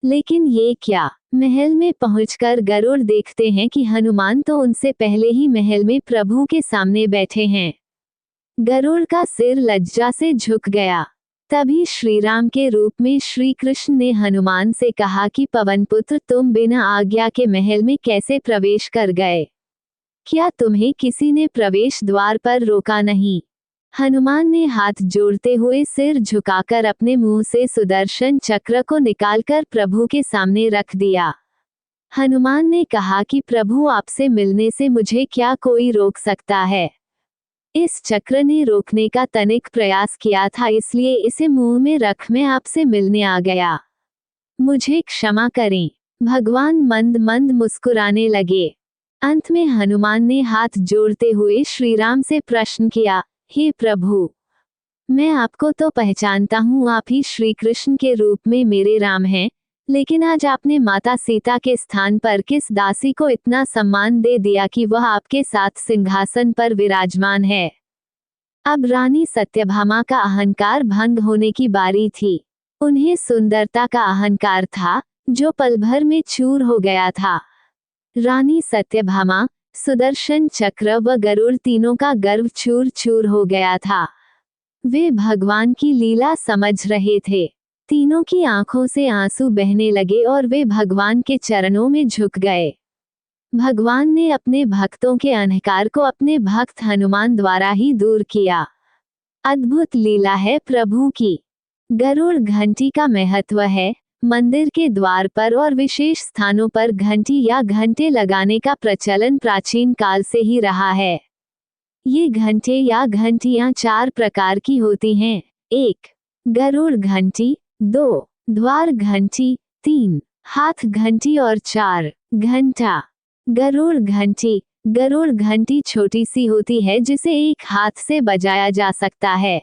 लेकिन ये क्या, महल में पहुंचकर गरुड़ देखते हैं कि हनुमान तो उनसे पहले ही महल में प्रभु के सामने बैठे हैं। गरुड़ का सिर लज्जा से झुक गया। तभी श्री राम के रूप में श्री कृष्ण ने हनुमान से कहा कि पवनपुत्र, तुम बिना आज्ञा के महल में कैसे प्रवेश कर गए? क्या तुम्हें किसी ने प्रवेश द्वार पर रोका नहीं? हनुमान ने हाथ जोड़ते हुए सिर झुकाकर अपने मुंह से सुदर्शन चक्र को निकालकर प्रभु के सामने रख दिया। हनुमान ने कहा कि प्रभु, आपसे मिलने से मुझे क्या कोई रोक सकता है? इस चक्र ने रोकने का तनिक प्रयास किया था, इसलिए इसे मुंह में रख मैं आपसे मिलने आ गया। मुझे क्षमा करें। भगवान मंद मंद मुस्कुराने लगे। अंत में हनुमान ने हाथ जोड़ते हुए श्री राम से प्रश्न किया, हे प्रभु, मैं आपको तो पहचानता हूँ, आप ही श्री कृष्ण के रूप में मेरे राम हैं, लेकिन आज आपने माता सीता के स्थान पर किस दासी को इतना सम्मान दे दिया कि वह आपके साथ सिंहासन पर विराजमान है। अब रानी सत्यभामा का अहंकार भंग होने की बारी थी। उन्हें सुंदरता का अहंकार था, जो पल भर में चूर हो गया था। रानी सत्यभामा, सुदर्शन चक्र व गरुड़ तीनों का गर्व चूर चूर हो गया था। वे भगवान की लीला समझ रहे थे। तीनों की आंखों से आंसू बहने लगे और वे भगवान के चरणों में झुक गए। भगवान ने अपने भक्तों के अहंकार को अपने भक्त हनुमान द्वारा ही दूर किया। अद्भुत लीला है प्रभु की। गरुड़ घंटी का महत्व है। मंदिर के द्वार पर और विशेष स्थानों पर घंटी या घंटे लगाने का प्रचलन प्राचीन काल से ही रहा है। ये घंटे या घंटियां 4 प्रकार की होती हैं। 1. गरुड़ घंटी, 2. द्वार घंटी, 3. हाथ घंटी और 4. घंटा। गरुड़ घंटी छोटी सी होती है जिसे एक हाथ से बजाया जा सकता है।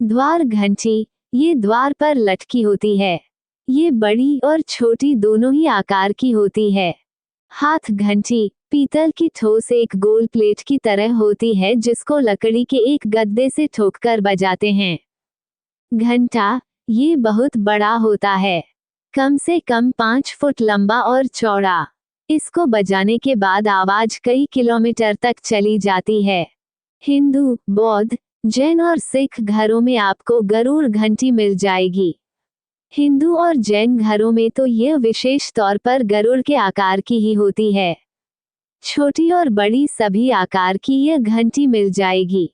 द्वार घंटी, ये द्वार पर लटकी होती है। ये बड़ी और छोटी दोनों ही आकार की होती है। हाथ घंटी पीतल की ठोस एक गोल प्लेट की तरह होती है जिसको लकड़ी के एक गद्दे से ठोककर बजाते हैं। घंटा, ये बहुत बड़ा होता है, कम से कम 5 फुट लंबा और चौड़ा। इसको बजाने के बाद आवाज कई किलोमीटर तक चली जाती है। हिंदू, बौद्ध, जैन और सिख घरों में आपको गरुड़ घंटी मिल जाएगी। हिंदू और जैन घरों में तो यह विशेष तौर पर गरुड़ के आकार की ही होती है। छोटी और बड़ी सभी आकार की यह घंटी मिल जाएगी।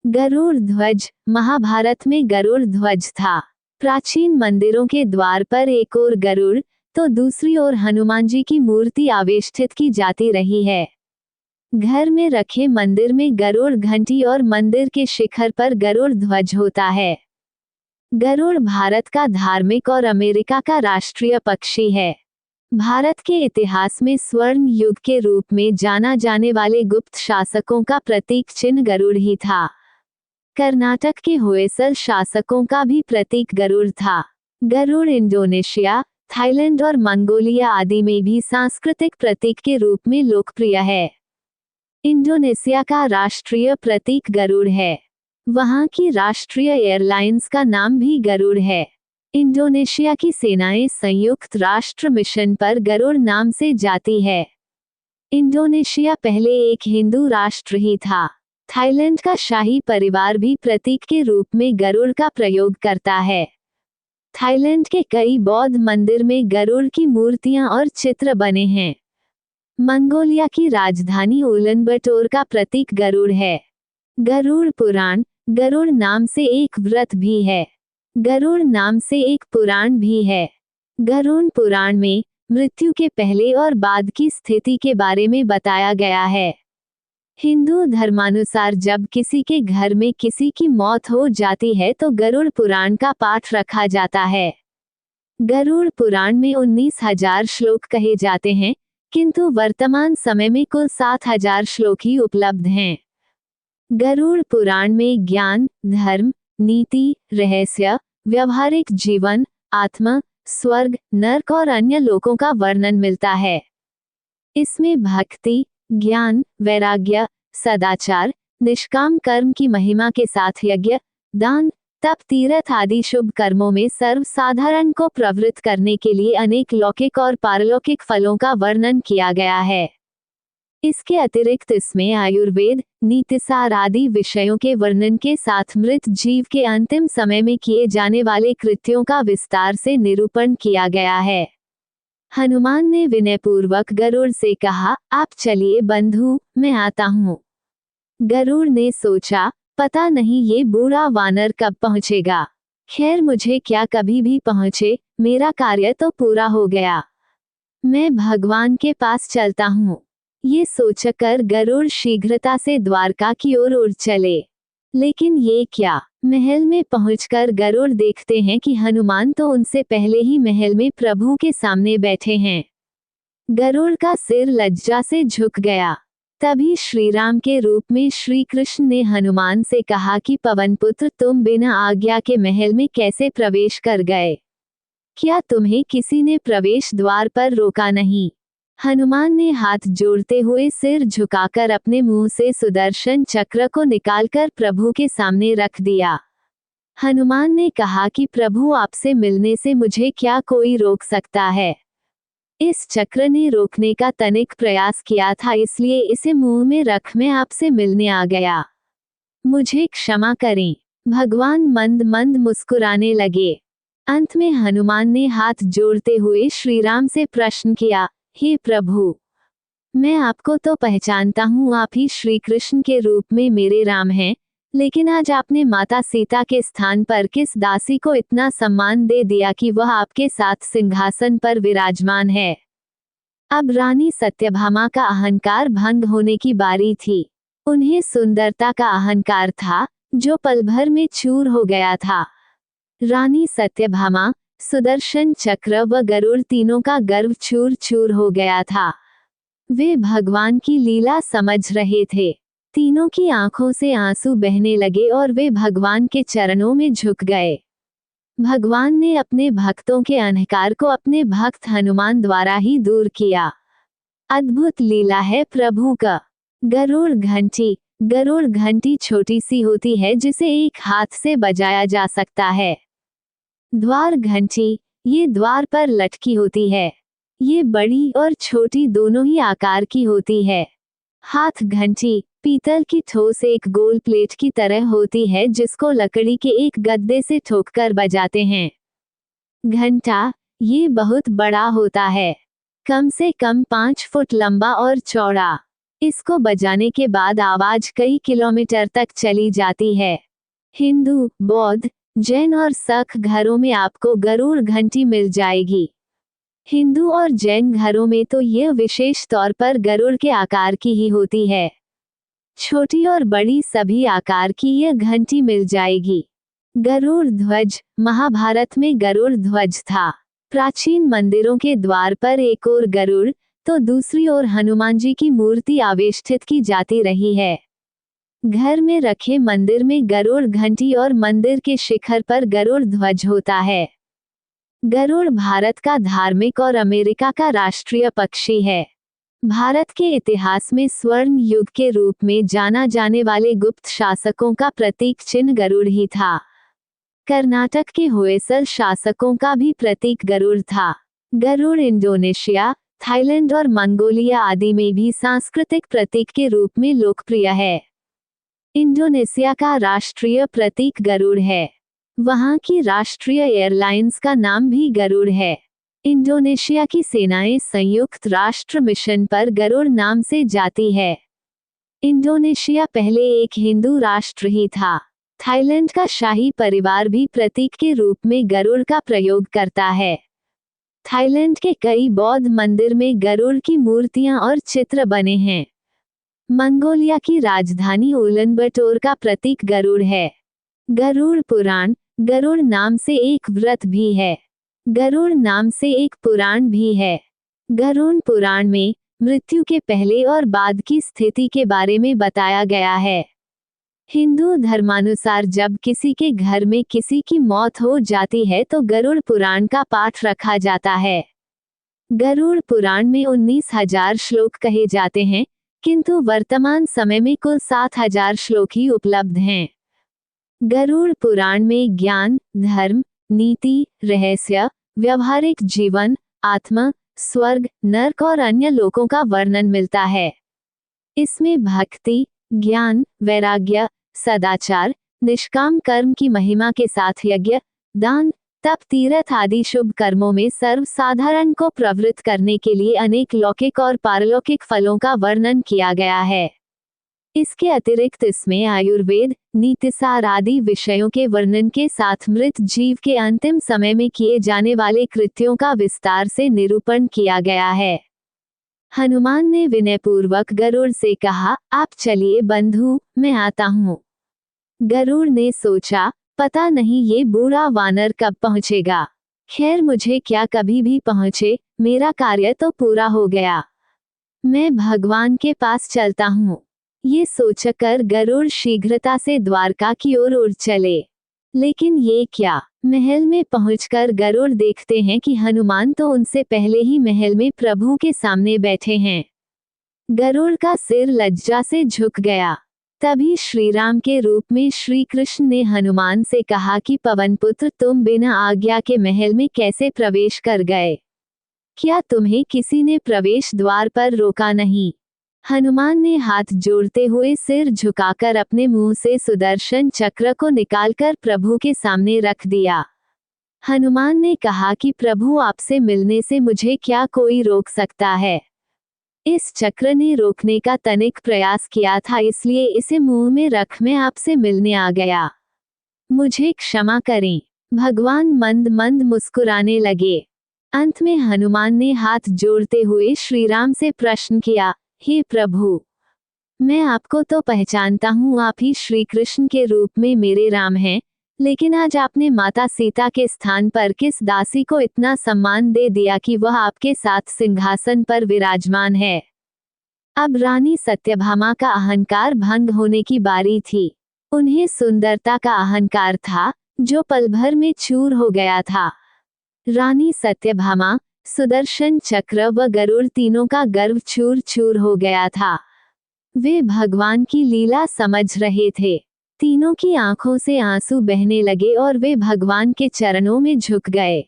गरुड़ ध्वज, महाभारत में गरुड़ ध्वज था। प्राचीन मंदिरों के द्वार पर एक ओर गरुड़ तो दूसरी ओर हनुमान जी की मूर्ति आवेष्टित की जाती रही है। घर में रखे मंदिर में गरुड़ घंटी और मंदिर के शिखर पर गरुड़ ध्वज होता है। गरुड़ भारत का धार्मिक और अमेरिका का राष्ट्रीय पक्षी है। भारत के इतिहास में स्वर्ण युग के रूप में जाना जाने वाले गुप्त शासकों का प्रतीक चिन्ह गरुड़ ही था। कर्नाटक के होयसल शासकों का भी प्रतीक गरुड़ था। गरुड़ इंडोनेशिया, थाईलैंड और मंगोलिया आदि में भी सांस्कृतिक प्रतीक के रूप में लोकप्रिय है। इंडोनेशिया का राष्ट्रीय प्रतीक गरुड़ है। वहां की राष्ट्रीय एयरलाइंस का नाम भी गरुड़ है। इंडोनेशिया की सेनाएं संयुक्त राष्ट्र मिशन पर गरुड़ नाम से जाती है। इंडोनेशिया पहले एक हिंदू राष्ट्र ही था। थाईलैंड का शाही परिवार भी प्रतीक के रूप में गरुड़ का प्रयोग करता है। थाईलैंड के कई बौद्ध मंदिर में गरुड़ की मूर्तियां और चित्र बने हैं। मंगोलिया की राजधानी उलानबाटर का प्रतीक गरुड़ है। गरुड़ पुराण, गरुड़ नाम से एक व्रत भी है। गरुड़ नाम से एक पुराण भी है। गरुड़ पुराण में मृत्यु के पहले और बाद की स्थिति के बारे में बताया गया है। हिंदू धर्मानुसार जब किसी के घर में किसी की मौत हो जाती है तो गरुड़ पुराण का पाठ रखा जाता है। गरुड़ पुराण में 19,000 श्लोक कहे जाते हैं, किंतु वर्तमान समय में कुल 7,000 श्लोक ही उपलब्ध हैं। गरुड़ पुराण में ज्ञान, धर्म, नीति, रहस्य, व्यवहारिक जीवन, आत्मा, स्वर्ग, नरक और अन्य लोकों का वर्णन मिलता है। इसमें भक्ति, ज्ञान, वैराग्य, सदाचार, निष्काम कर्म की महिमा के साथ यज्ञ, दान, तप तीर्थ आदि शुभ कर्मों में सर्वसाधारण को प्रवृत्त करने के लिए अनेक लौकिक और पारलौकिक फलों का वर्णन किया गया है। इसके अतिरिक्त इसमें आयुर्वेद, नीतिसार आदि विषयों के वर्णन के साथ मृत जीव के अंतिम समय में किए जाने वाले कृत्यों का विस्तार से निरूपण किया गया है। हनुमान ने विनयपूर्वक गरुड़ से कहा, आप चलिए बंधु, मैं आता हूँ। गरुड़ ने सोचा, पता नहीं ये बूढ़ा वानर कब पहुँचेगा। खैर मुझे क्या, कभी भी पहुँचे, मेरा कार्य तो पूरा हो गया। मैं भगवान के पास चलता हूँ। ये सोचकर गरुड़ शीघ्रता से द्वारका की ओर उड़ चले। लेकिन ये क्या, महल में पहुंचकर गरुड़ देखते हैं कि हनुमान तो उनसे पहले ही महल में प्रभु के सामने बैठे हैं। गरुड़ का सिर लज्जा से झुक गया। तभी श्री राम के रूप में श्री कृष्ण ने हनुमान से कहा कि पवनपुत्र, तुम बिना आज्ञा के महल में कैसे प्रवेश कर गए? क्या तुम्हें किसी ने प्रवेश द्वार पर रोका नहीं? हनुमान ने हाथ जोड़ते हुए सिर झुकाकर अपने मुंह से सुदर्शन चक्र को निकालकर प्रभु के सामने रख दिया। हनुमान ने कहा कि प्रभु, आपसे मिलने से मुझे क्या कोई रोक सकता है? इस चक्र ने रोकने का तनिक प्रयास किया था, इसलिए इसे मुंह में रख मैं आपसे मिलने आ गया। मुझे क्षमा करें। भगवान मंद मंद मुस्कुराने लगे। अंत में हनुमान ने हाथ जोड़ते हुए श्री राम से प्रश्न किया, हे प्रभु, मैं आपको तो पहचानता हूँ, आप ही श्री कृष्ण के रूप में मेरे राम हैं, लेकिन आज आपने माता सीता के स्थान पर किस दासी को इतना सम्मान दे दिया कि वह आपके साथ सिंहासन पर विराजमान है। अब रानी सत्यभामा का अहंकार भंग होने की बारी थी। उन्हें सुंदरता का अहंकार था, जो पल भर में चूर हो गया था। रानी सत्यभामा, सुदर्शन चक्र व गरुड़ तीनों का गर्व चूर चूर हो गया था। वे भगवान की लीला समझ रहे थे। तीनों की आंखों से आंसू बहने लगे और वे भगवान के चरणों में झुक गए। भगवान ने अपने भक्तों के अहंकार को अपने भक्त हनुमान द्वारा ही दूर किया। अद्भुत लीला है प्रभु का। गरुड़ घंटी छोटी सी होती है जिसे एक हाथ से बजाया जा सकता है। द्वार घंटी, ये द्वार पर लटकी होती है। ये बड़ी और छोटी दोनों ही आकार की होती है। हाथ घंटी, पीतल की ठोस एक गोल प्लेट की तरह होती है जिसको लकड़ी के एक गद्दे से ठोककर बजाते हैं। घंटा, ये बहुत बड़ा होता है, कम से कम 5 फुट लंबा और चौड़ा। इसको बजाने के बाद आवाज कई किलोमीटर तक चली जाती है। हिंदू, बौद्ध, जैन और सिख घरों में आपको गरुड़ घंटी मिल जाएगी। हिंदू और जैन घरों में तो यह विशेष तौर पर गरुड़ के आकार की ही होती है। छोटी और बड़ी सभी आकार की यह घंटी मिल जाएगी। गरुड़ ध्वज, महाभारत में गरुड़ ध्वज था। प्राचीन मंदिरों के द्वार पर एक ओर गरुड़ तो दूसरी ओर हनुमान जी की मूर्ति आवेष्टित की जाती रही है। घर में रखे मंदिर में गरुड़ घंटी और मंदिर के शिखर पर गरुड़ ध्वज होता है। गरुड़ भारत का धार्मिक और अमेरिका का राष्ट्रीय पक्षी है। भारत के इतिहास में स्वर्ण युग के रूप में जाना जाने वाले गुप्त शासकों का प्रतीक चिन्ह गरुड़ ही था। कर्नाटक के होयसल शासकों का भी प्रतीक गरुड़ था। गरुड़ इंडोनेशिया, थाईलैंड और मंगोलिया आदि में भी सांस्कृतिक प्रतीक के रूप में लोकप्रिय है। इंडोनेशिया का राष्ट्रीय प्रतीक गरुड़ है। वहाँ की राष्ट्रीय एयरलाइंस का नाम भी गरुड़ है। इंडोनेशिया की सेनाएं संयुक्त राष्ट्र मिशन पर गरुड़ नाम से जाती है। इंडोनेशिया पहले एक हिंदू राष्ट्र ही था। थाईलैंड का शाही परिवार भी प्रतीक के रूप में गरुड़ का प्रयोग करता है। थाईलैंड के कई बौद्ध मंदिर में गरुड़ की मूर्तियां और चित्र बने हैं। मंगोलिया की राजधानी उलानबाटर का प्रतीक गरुड़ है। गरुड़ पुराण, गरुड़ नाम से एक व्रत भी है। गरुड़ नाम से एक पुराण भी है। गरुड़ पुराण में मृत्यु के पहले और बाद की स्थिति के बारे में बताया गया है। हिंदू धर्मानुसार जब किसी के घर में किसी की मौत हो जाती है तो गरुड़ पुराण का पाठ रखा जाता है। गरुड़ पुराण में 19,000 श्लोक कहे जाते हैं, किंतु वर्तमान समय में कुल 7,000 श्लोक ही उपलब्ध हैं। गरुड़ पुराण में ज्ञान, धर्म, नीति, रहस्य, व्यवहारिक जीवन, आत्मा, स्वर्ग, नर्क और अन्य लोकों का वर्णन मिलता है। इसमें भक्ति, ज्ञान, वैराग्य, सदाचार, निष्काम कर्म की महिमा के साथ यज्ञ, दान, तप, तीर्थ आदि शुभ कर्मों में सर्वसाधारण को प्रवृत्त करने के लिए अनेक लौकिक और पारलौकिक फलों का वर्णन किया गया है। इसके अतिरिक्त इसमें आयुर्वेद, नीतिसार आदि विषयों के वर्णन के साथ मृत जीव के अंतिम समय में किए जाने वाले कृत्यों का विस्तार से निरूपण किया गया है। हनुमान ने विनयपूर्वक गरुड़ से कहा, आप चलिए बंधु, मैं आता हूँ। गरुड़ ने सोचा, पता नहीं ये बूढ़ा वानर कब पहुँचेगा। खैर मुझे क्या, कभी भी पहुँचे, मेरा कार्य तो पूरा हो गया। मैं भगवान के पास चलता हूँ। ये सोचकर गरुड़ शीघ्रता से द्वारका की ओर उड़ चले। लेकिन ये क्या, महल में पहुंचकर गरुड़ देखते हैं कि हनुमान तो उनसे पहले ही महल में प्रभु के सामने बैठे हैं। गरुड़ का सिर लज्जा से झुक गया। तभी श्री राम के रूप में श्री कृष्ण ने हनुमान से कहा कि पवनपुत्र, तुम बिना आज्ञा के महल में कैसे प्रवेश कर गए? क्या तुम्हें किसी ने प्रवेश द्वार पर रोका नहीं? हनुमान ने हाथ जोड़ते हुए सिर झुकाकर अपने मुंह से सुदर्शन चक्र को निकालकर प्रभु के सामने रख दिया। हनुमान ने कहा कि प्रभु, आपसे मिलने से मुझे क्या कोई रोक सकता है? इस चक्र ने रोकने का तनिक प्रयास किया था, इसलिए इसे मुंह में रख मैं आपसे मिलने आ गया। मुझे क्षमा करें। भगवान मंद मंद मुस्कुराने लगे। अंत में हनुमान ने हाथ जोड़ते हुए श्री राम से प्रश्न किया, हे प्रभु, मैं आपको तो पहचानता हूँ, आप ही श्री कृष्ण के रूप में मेरे राम हैं, लेकिन आज आपने माता सीता के स्थान पर किस दासी को इतना सम्मान दे दिया कि वह आपके साथ सिंहासन पर विराजमान है। अब रानी सत्यभामा का अहंकार भंग होने की बारी थी। उन्हें सुंदरता का अहंकार था, जो पल भर में चूर हो गया था। रानी सत्यभामा, सुदर्शन चक्र व गरुड़ तीनों का गर्व चूर चूर हो गया था। वे भगवान की लीला समझ रहे थे। तीनों की आंखों से आंसू बहने लगे और वे भगवान के चरणों में झुक गए।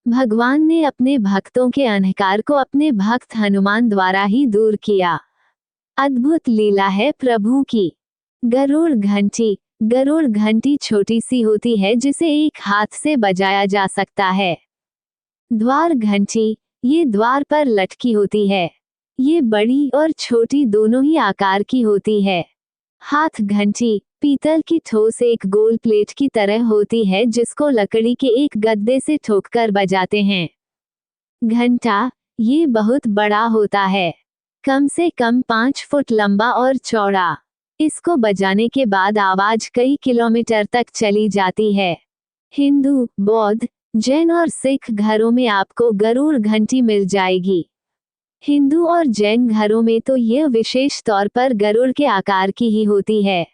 भगवान ने अपने भक्तों के अहंकार को अपने भक्त हनुमान द्वारा ही दूर किया। अद्भुत लीला है प्रभु की। गरुड़ घंटी छोटी सी होती है जिसे एक हाथ से बजाया जा सकता है। द्वार घंटी, ये द्वार पर लटकी होती है। ये बड़ी और छोटी दोनों ही आकार की होती है। हाथ घंटी, पीतल की ठोस एक गोल प्लेट की तरह होती है जिसको लकड़ी के एक गद्दे से ठोककर बजाते हैं। घंटा, ये बहुत बड़ा होता है, कम से कम 5 फुट लंबा और चौड़ा। इसको बजाने के बाद आवाज कई किलोमीटर तक चली जाती है। हिंदू, बौद्ध, जैन और सिख घरों में आपको गरुड़ घंटी मिल जाएगी। हिंदू और जैन घरों में तो यह विशेष तौर पर गरुड़ के आकार की ही होती है।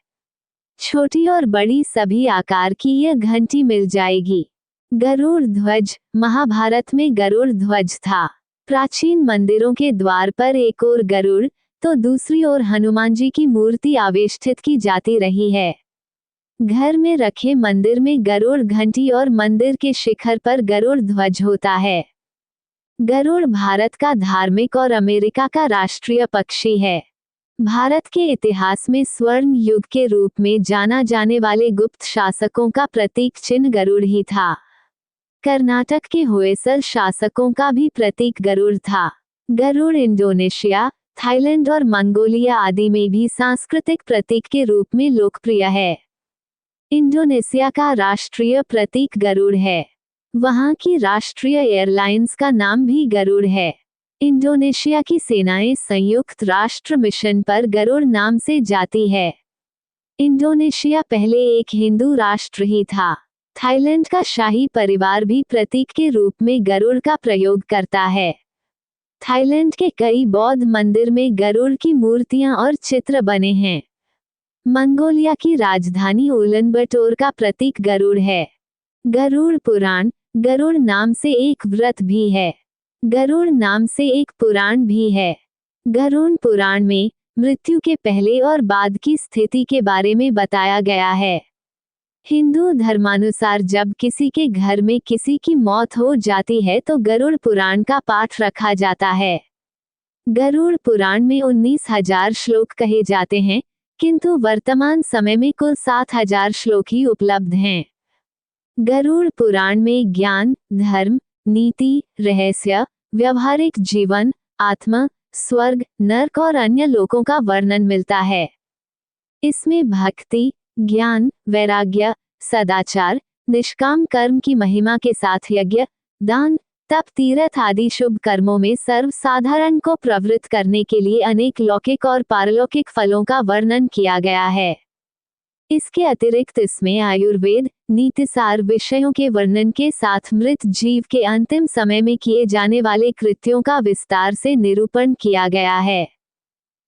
छोटी और बड़ी सभी आकार की यह घंटी मिल जाएगी। गरुड़ ध्वज, महाभारत में गरुड़ ध्वज था। प्राचीन मंदिरों के द्वार पर एक ओर गरुड़ तो दूसरी ओर हनुमान जी की मूर्ति आवेष्टित की जाती रही है। घर में रखे मंदिर में गरुड़ घंटी और मंदिर के शिखर पर गरुड़ ध्वज होता है। गरुड़ भारत का धार्मिक और अमेरिका का राष्ट्रीय पक्षी है। भारत के इतिहास में स्वर्ण युग के रूप में जाना जाने वाले गुप्त शासकों का प्रतीक चिन्ह गरुड़ ही था। कर्नाटक के होयसल शासकों का भी प्रतीक गरुड़ था। गरुड़ इंडोनेशिया, थाईलैंड और मंगोलिया आदि में भी सांस्कृतिक प्रतीक के रूप में लोकप्रिय है। इंडोनेशिया का राष्ट्रीय प्रतीक गरुड़ है। वहाँ की राष्ट्रीय एयरलाइंस का नाम भी गरुड़ है। इंडोनेशिया की सेनाएं संयुक्त राष्ट्र मिशन पर गरुड़ नाम से जाती है। इंडोनेशिया पहले एक हिंदू राष्ट्र ही था। थाईलैंड का शाही परिवार भी प्रतीक के रूप में गरुड़ का प्रयोग करता है। थाईलैंड के कई बौद्ध मंदिर में गरुड़ की मूर्तियां और चित्र बने हैं। मंगोलिया की राजधानी उलानबाटर का प्रतीक गरुड़ है। गरुड़ पुराण, गरुड़ नाम से एक व्रत भी है। गरुड़ नाम से एक पुराण भी है। गरुड़ पुराण में मृत्यु के पहले और बाद की स्थिति के बारे में बताया गया है। हिंदू धर्मानुसार जब किसी के घर में किसी की मौत हो जाती है तो गरुड़ पुराण का पाठ रखा जाता है। गरुड़ पुराण में 19,000 श्लोक कहे जाते हैं, किंतु वर्तमान समय में कुल 7,000 श्लोक ही उपलब्ध हैं। गरुड़ पुराण में ज्ञान, धर्म, नीति, रहस्य, व्यवहारिक जीवन, आत्मा, स्वर्ग, नर्क और अन्य लोकों का वर्णन मिलता है। इसमें भक्ति, ज्ञान, वैराग्य, सदाचार, निष्काम कर्म की महिमा के साथ यज्ञ, दान, तप, तीर्थ आदि शुभ कर्मों में सर्वसाधारण को प्रवृत्त करने के लिए अनेक लौकिक और पारलौकिक फलों का वर्णन किया गया है। इसके अतिरिक्त इसमें आयुर्वेद, नीतिसार विषयों के वर्णन के साथ मृत जीव के अंतिम समय में किए जाने वाले कृत्यों का विस्तार से निरूपण किया गया है।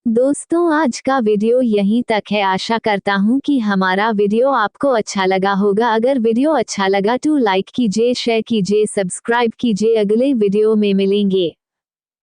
दोस्तों, आज का वीडियो यहीं तक है। आशा करता हूँ कि हमारा वीडियो आपको अच्छा लगा होगा। अगर वीडियो अच्छा लगा तो लाइक कीजिए, शेयर कीजिए, सब्सक्राइब कीजिए। अगले वीडियो में मिलेंगे।